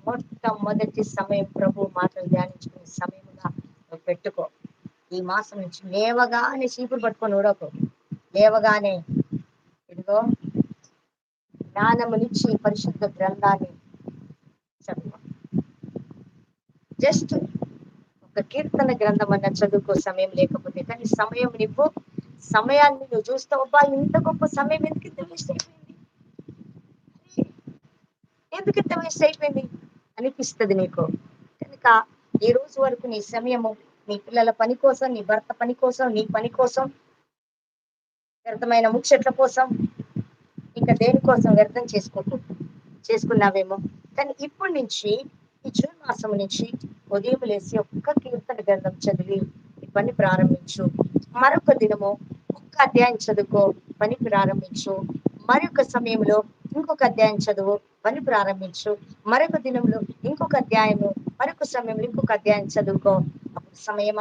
మొట్టమొదటి సమయం ప్రభు మాటలు ధ్యానించుకునే సమయముగా నువ్వు పెట్టుకో. ఈ మాసం నుంచి లేవగానే చీపురు పట్టుకొని ఊడకు. లేవగానే ఇదిగో జ్ఞానమునిచ్చి పరిశుద్ధ గ్రంథాన్ని చదువు. జస్ట్ ఒక కీర్తన గ్రంథం అన్న చదువుకో సమయం లేకపోతే, కానీ సమయం నీకు సమయాన్ని నువ్వు చూస్తావబ్బా, ఇంత గొప్ప సమయం ఎందుకింత వేస్ట్ అయిపోయింది, ఎందుకింత వేస్ట్ అయిపోయింది అనిపిస్తుంది నీకు. కనుక ఈ రోజు వరకు నీ సమయము నీ పిల్లల పని కోసం, నీ భర్త పని కోసం, నీ పని కోసం, వ్యర్థమైన ముచ్చట్ల కోసం, ఇంకా దేనికోసం వ్యర్థం చేసుకున్నావేమో. కానీ ఇప్పటి నుంచి ఈ జూన్ మాసం నుంచి ఉదయం లేసి ఒక్క కీర్తన గ్రంథం చదివి ఈ పని ప్రారంభించు. మరొక దినము ఒక్క అధ్యాయం చదువుకో, పని ప్రారంభించు. మరొక సమయంలో ఇంకొక అధ్యాయం చదువు, పని ప్రారంభించు. మరొక దినంలో ఇంకొక అధ్యాయము, మరొక సమయంలో ఇంకొక అధ్యాయం చదువుకో. అప్పుడు సమయం